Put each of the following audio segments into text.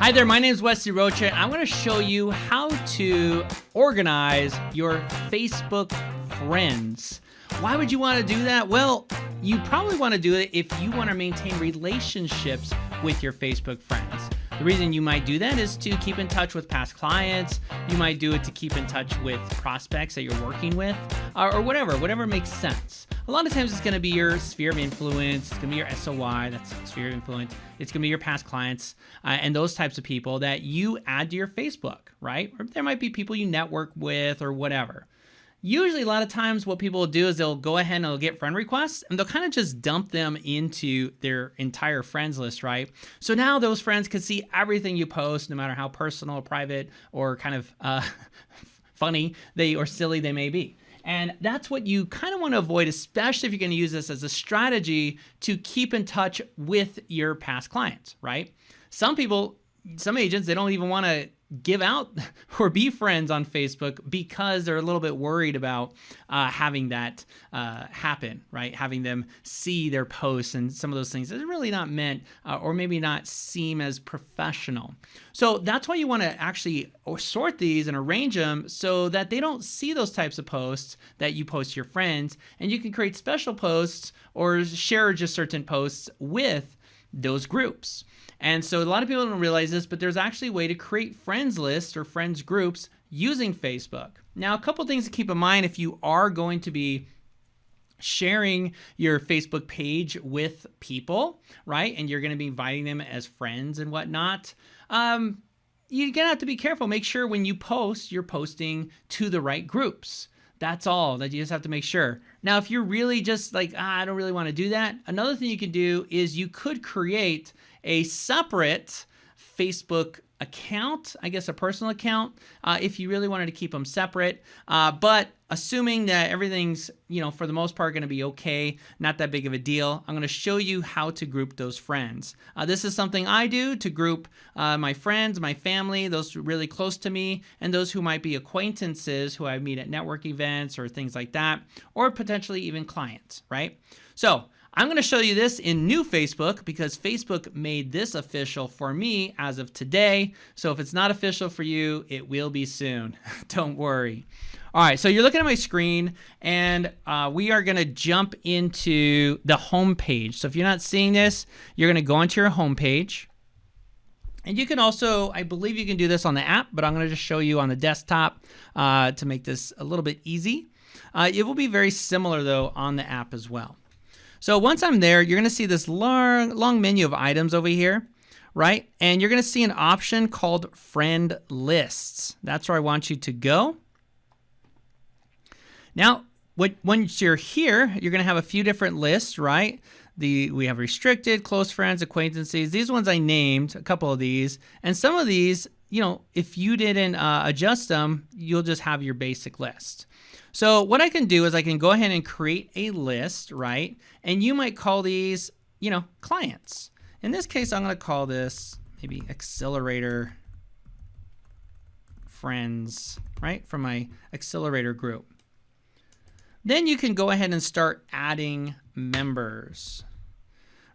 Hi there, my name is Wesley Rocha. I'm going to show you how to organize your Facebook friends. Why would you want to do that? Well, you probably want to do it if you want to maintain relationships with your Facebook friends. The reason you might do that is to keep in touch with past clients. You might do it to keep in touch with prospects that you're working with, or whatever makes sense. A lot of times it's going to be your sphere of influence. It's going to be your SOI, that's sphere of influence. It's going to be your past clients and those types of people that you add to your Facebook, right? Or there might be people you network with or whatever. Usually a lot of times what people will do is they'll go ahead and they'll get friend requests and they'll kind of just dump them into their entire friends list, right? So now those friends can see everything you post, no matter how personal or private or kind of funny or silly they may be. And that's what you kind of want to avoid, especially if you're going to use this as a strategy to keep in touch with your past clients, right? Some agents, they don't even want to give out or be friends on Facebook because they're a little bit worried about having that happen, right? Having them see their posts and some of those things. It's really not meant or maybe not seem as professional. So that's why you want to actually sort these and arrange them so that they don't see those types of posts that you post to your friends, and you can create special posts or share just certain posts with those groups. And so a lot of people don't realize this, but there's actually a way to create friends lists or friends groups using Facebook. Now, a couple things to keep in mind if you are going to be sharing your Facebook page with people, right? And you're going to be inviting them as friends and whatnot. You're going to have to be careful. Make sure when you post, you're posting to the right groups. That's all that you just have to make sure. Now, if you're really just like, I don't really want to do that, another thing you can do is you could create a separate Facebook account, I guess a personal account, if you really wanted to keep them separate. But assuming that everything's, for the most part going to be okay, not that big of a deal, I'm going to show you how to group those friends. This is something I do to group my friends, my family, those really close to me, and those who might be acquaintances who I meet at network events or things like that, or potentially even clients, right? So I'm going to show you this in new Facebook because Facebook made this official for me as of today. So if it's not official for you, it will be soon. Don't worry. All right, so you're looking at my screen, and we are going to jump into the home page. So if you're not seeing this, you're going to go into your home page. And you can also, I believe you can do this on the app, but I'm going to just show you on the desktop to make this a little bit easy. It will be very similar, though, on the app as well. So once I'm there, you're going to see this long menu of items over here, right? And you're going to see an option called Friend Lists. That's where I want you to go. Now, once you're here, you're going to have a few different lists, right? We have restricted, close friends, acquaintances. These ones I named, a couple of these. And some of these, if you didn't adjust them, you'll just have your basic list. So what I can do is I can go ahead and create a list, right? And you might call these, clients. In this case, I'm going to call this maybe Accelerator Friends, right? From my Accelerator group. Then you can go ahead and start adding members,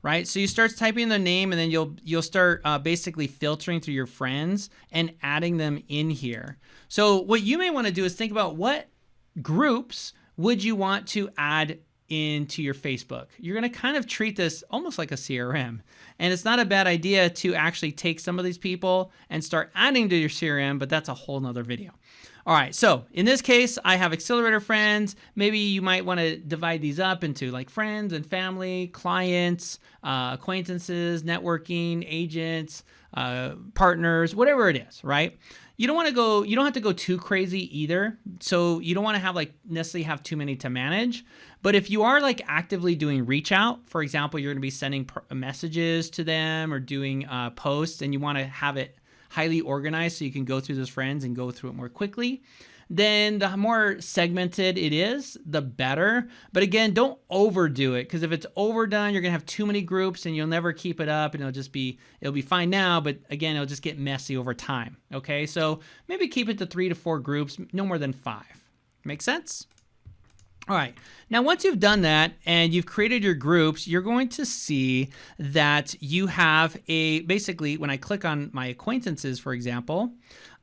right? So you start typing the name, and then you'll start basically filtering through your friends and adding them in here. So what you may want to do is think about what groups would you want to add into your Facebook. You're going to kind of treat this almost like a CRM. And it's not a bad idea to actually take some of these people and start adding to your CRM, but that's a whole nother video. All right, so in this case, I have Accelerator Friends. Maybe you might want to divide these up into like friends and family, clients, acquaintances, networking, agents, partners, whatever it is, right? You don't have to go too crazy either. So you don't want to necessarily have too many to manage. But if you are actively doing reach out, for example, you're going to be sending messages to them or doing posts, and you want to have it highly organized so you can go through those friends and go through it more quickly, then the more segmented it is, the better. But again, don't overdo it, because if it's overdone, you're going to have too many groups and you'll never keep it up, and it'll be fine now, but again, it'll just get messy over time. Okay, so maybe keep it to 3 to 4 groups, no more than 5. Make sense? All right. Now, once you've done that and you've created your groups, you're going to see that you have basically, when I click on my acquaintances, for example,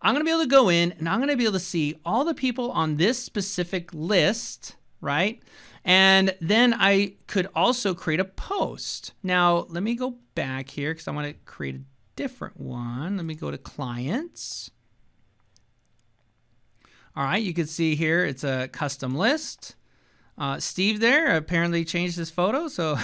I'm going to be able to go in and I'm going to be able to see all the people on this specific list, right? And then I could also create a post. Now, let me go back here because I want to create a different one. Let me go to clients. All right, you can see here it's a custom list. Steve there apparently changed his photo, so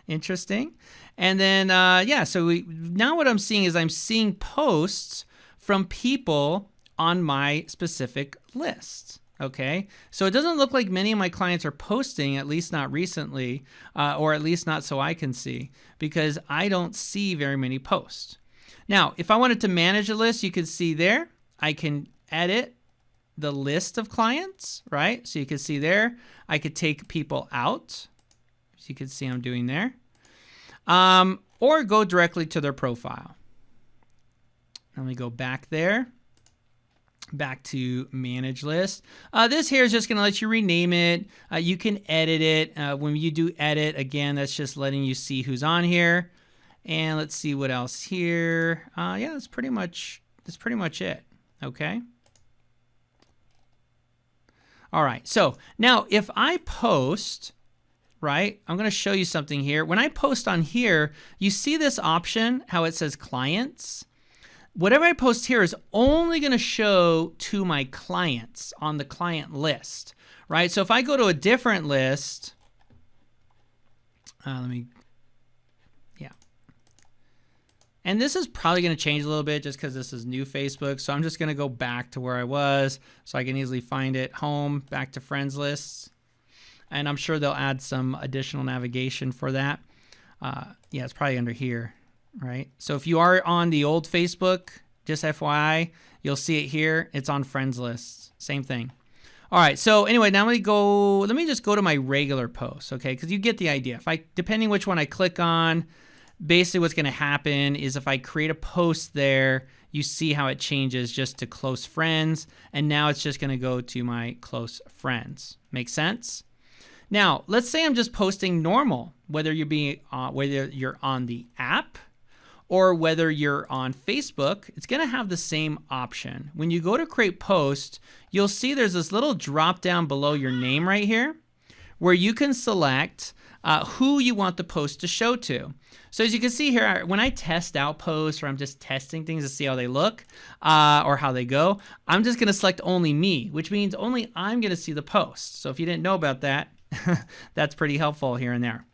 interesting. And then, yeah, so now what I'm seeing is I'm seeing posts from people on my specific list. Okay, so it doesn't look like many of my clients are posting, at least not recently, or at least not so I can see, because I don't see very many posts. Now, if I wanted to manage a list, you can see there, I can edit the list of clients, right? So you can see there, I could take people out. So you can see I'm doing there. Or go directly to their profile. Let me go back there. Back to manage list. This here is just going to let you rename it. You can edit it. When you do edit, again, that's just letting you see who's on here. And let's see what else here. Yeah, that's pretty much it. Okay. All right, so now if I post, right, I'm going to show you something here. When I post on here, you see this option, how it says clients. Whatever I post here is only going to show to my clients on the client list, right? So if I go to a different list, and this is probably going to change a little bit just because this is new Facebook. So I'm just going to go back to where I was so I can easily find it. Home, back to friends lists. And I'm sure they'll add some additional navigation for that. Yeah, it's probably under here, right? So if you are on the old Facebook, just FYI, you'll see it here. It's on friends lists. Same thing. All right, so anyway, now let me just go to my regular posts, okay? Because you get the idea. Depending which one I click on, basically what's going to happen is if I create a post there, you see how it changes just to close friends, and now it's just going to go to my close friends. Make sense? Now, let's say I'm just posting normal, whether you're on the app or whether you're on Facebook, it's going to have the same option. When you go to create post, you'll see there's this little drop down below your name right here where you can select who you want the post to show to. So as you can see here, when I test out posts or I'm just testing things to see how they look or how they go, I'm just going to select only me, which means only I'm going to see the post. So if you didn't know about that, that's pretty helpful here and there.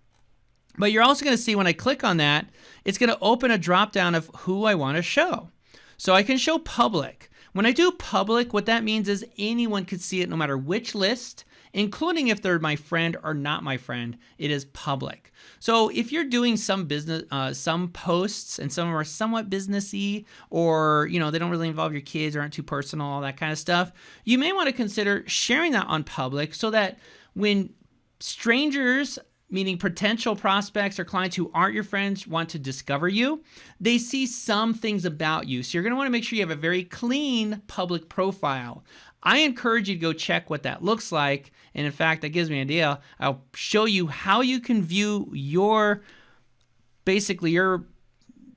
But you're also going to see when I click on that, it's going to open a drop down of who I want to show. So I can show public. When I do public, what that means is anyone could see it no matter which list, including if they're my friend or not my friend. It is public. So if you're doing some business, some posts, and some are somewhat businessy, or they don't really involve your kids or aren't too personal, all that kind of stuff, you may want to consider sharing that on public so that when strangers, meaning potential prospects or clients who aren't your friends, want to discover you, they see some things about you. So you're going to want to make sure you have a very clean public profile. I encourage you to go check what that looks like. And in fact, that gives me an idea. I'll show you how you can view your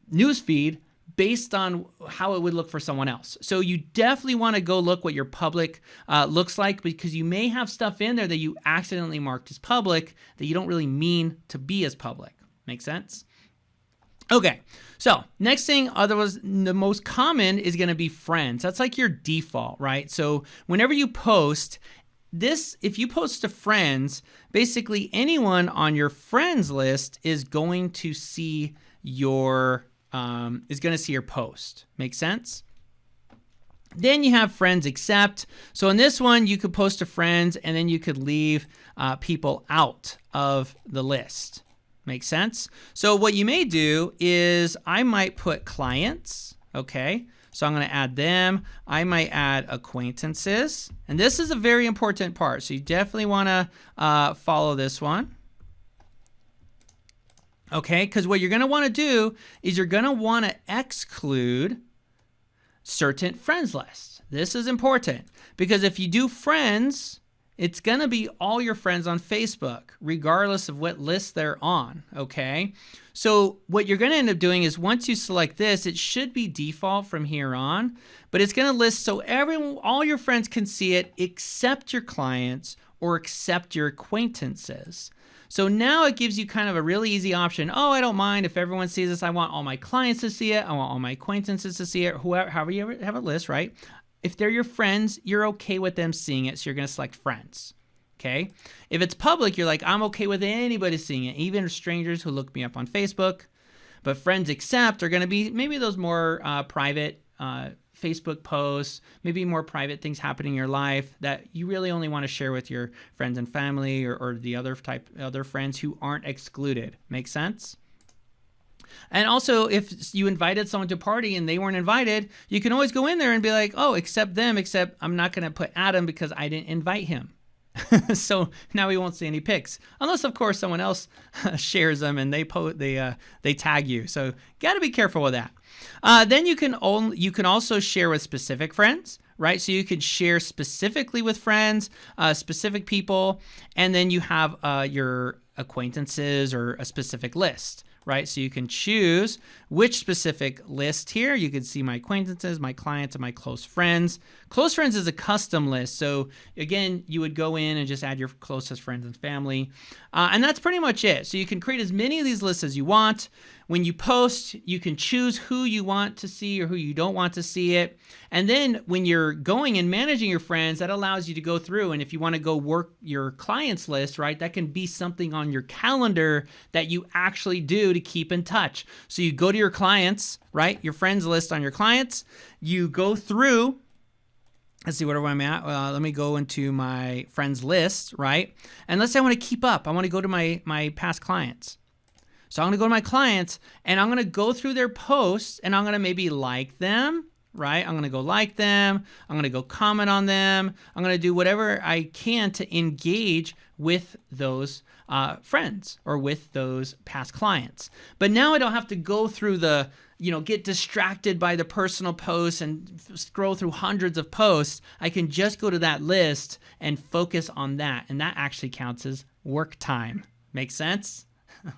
newsfeed based on how it would look for someone else. So you definitely want to go look what your public looks like, because you may have stuff in there that you accidentally marked as public that you don't really mean to be as public. Make sense? Okay, so next thing, otherwise the most common is going to be friends. That's like your default, right? So whenever you post this, if you post to friends, basically anyone on your friends list is going to see your post. Make sense? Then you have friends accept. So in this one, you could post to friends and then you could leave people out of the list. Make sense? So what you may do is I might put clients, okay? So I'm going to add them. I might add acquaintances. And this is a very important part. So you definitely want to follow this one. Okay, because what you're going to want to do is you're going to want to exclude certain friends lists. This is important because if you do friends it's going to be all your friends on Facebook, regardless of what list they're on, okay? So what you're going to end up doing is once you select this, it should be default from here on, but it's going to list so all your friends can see it except your clients or except your acquaintances. So now it gives you kind of a really easy option. Oh, I don't mind if everyone sees this. I want all my clients to see it. I want all my acquaintances to see it. However you ever have a list, right? If they're your friends, you're okay with them seeing it, so you're going to select friends, okay? If it's public, you're like, I'm okay with anybody seeing it, even strangers who look me up on Facebook. But friends accept are going to be maybe those more private Facebook posts, maybe more private things happening in your life that you really only want to share with your friends and family or the other friends who aren't excluded. Make sense? And also, if you invited someone to a party and they weren't invited, you can always go in there and be like, oh, accept them, except I'm not going to put Adam because I didn't invite him. So now we won't see any pics, unless of course someone else shares them and they tag you. So got to be careful with that. Then you can also share with specific friends, right? So you could share specifically with friends, specific people, and then you have your acquaintances or a specific list. Right, so you can choose which specific list here. You can see my acquaintances, my clients, and my close friends. Close friends is a custom list. So again, you would go in and just add your closest friends and family. And that's pretty much it. So you can create as many of these lists as you want. When you post, you can choose who you want to see or who you don't want to see it. And then when you're going and managing your friends, that allows you to go through. And if you want to go work your clients list, right, that can be something on your calendar that you actually do to keep in touch. So you go to your clients, right, your friends list on your clients. You go through. Let's see, where I'm at. Let me go into my friends list, right? And let's say I want to keep up. I want to go to my past clients. So I'm going to go to my clients and I'm going to go through their posts and I'm going to maybe like them, right? I'm going to go like them. I'm going to go comment on them. I'm going to do whatever I can to engage with those friends or with those past clients. But now I don't have to go through get distracted by the personal posts and scroll through hundreds of posts. I can just go to that list and focus on that. And that actually counts as work time. Make sense?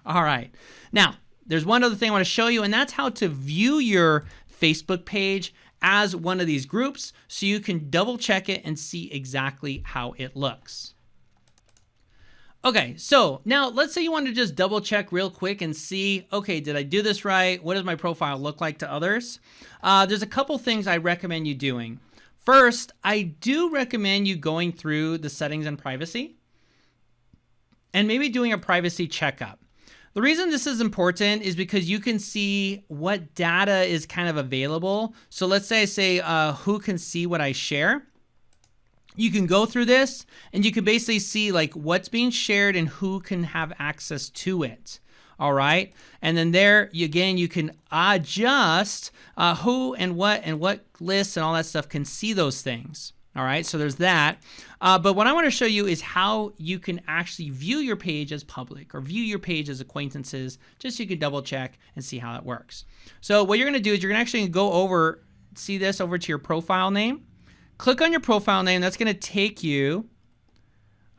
All right. Now, there's one other thing I want to show you, and that's how to view your Facebook page as one of these groups so you can double check it and see exactly how it looks. Okay, so now let's say you want to just double check real quick and see, okay, did I do this right? What does my profile look like to others? There's a couple things I recommend you doing. First, I do recommend you going through the settings and privacy and maybe doing a privacy checkup. The reason this is important is because you can see what data is kind of available. So let's say I say who can see what I share. You can go through this and you can basically see like what's being shared and who can have access to it. All right. And then there, again, you can adjust who and what lists and all that stuff can see those things. All right, so there's that. But what I want to show you is how you can actually view your page as public or view your page as acquaintances, just so you can double check and see how that works. So what you're going to do is you're going to actually go over, see this over to your profile name. Click on your profile name. That's going to take you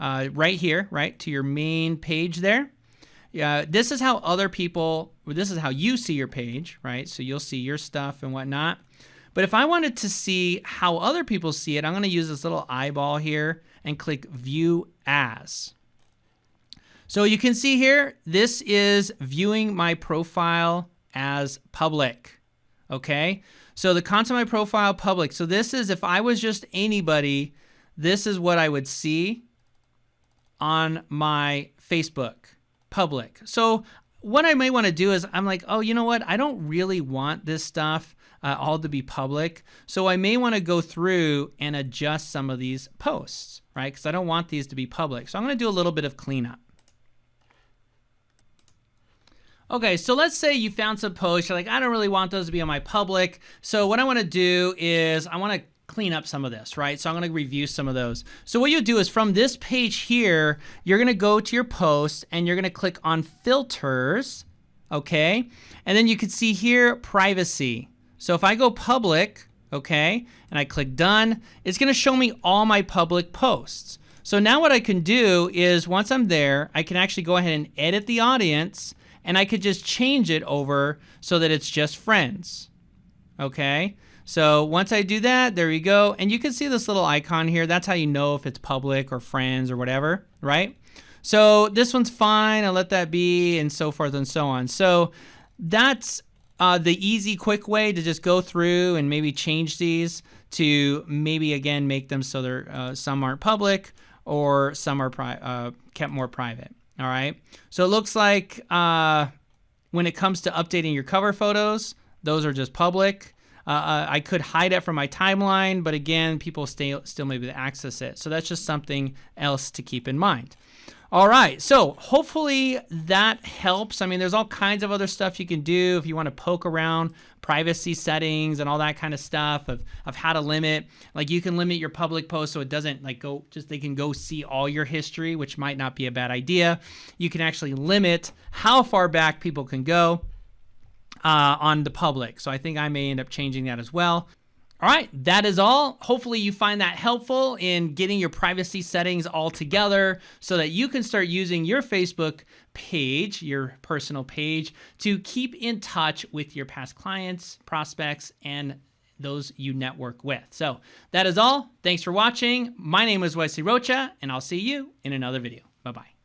right here, right, to your main page there. This is how other people, this is how you see your page, right? So you'll see your stuff and whatnot. But if I wanted to see how other people see it, I'm going to use this little eyeball here and click View As. So you can see here, this is viewing my profile as public. Okay? So the content of my profile, public. So this is, if I was just anybody, this is what I would see on my Facebook, public. So what I may want to do is I'm like, oh, you know what? I don't really want this stuff all to be public. So I may want to go through and adjust some of these posts, right? Because I don't want these to be public. So I'm going to do a little bit of cleanup. Okay, so let's say you found some posts. You're like, I don't really want those to be on my public. So what I want to do is I want to clean up some of this, right? So I'm going to review some of those. So what you do is from this page here, you're going to go to your post and you're going to click on filters, okay? And then you can see here, privacy. So if I go public, okay, and I click done, it's going to show me all my public posts. So now what I can do is once I'm there, I can actually go ahead and edit the audience, and I could just change it over so that it's just friends. Okay, so once I do that, there we go. And you can see this little icon here. That's how you know if it's public or friends or whatever, right? So this one's fine. I'll let that be, and so forth and so on. So that's the easy, quick way to just go through and maybe change these to maybe, again, make them so they're some aren't public or some are kept more private. All right. So it looks like when it comes to updating your cover photos, those are just public. I could hide it from my timeline, but again, people still may be able to access it. So that's just something else to keep in mind. All right, so hopefully that helps. I mean, there's all kinds of other stuff you can do if you want to poke around privacy settings and all that kind of stuff of how to limit. Like you can limit your public posts so it doesn't like they can go see all your history, which might not be a bad idea. You can actually limit how far back people can go on the public. So I think I may end up changing that as well. All right, that is all. Hopefully you find that helpful in getting your privacy settings all together so that you can start using your Facebook page, your personal page, to keep in touch with your past clients, prospects, and those you network with. So that is all. Thanks for watching. My name is Wesley Rocha, and I'll see you in another video. Bye-bye.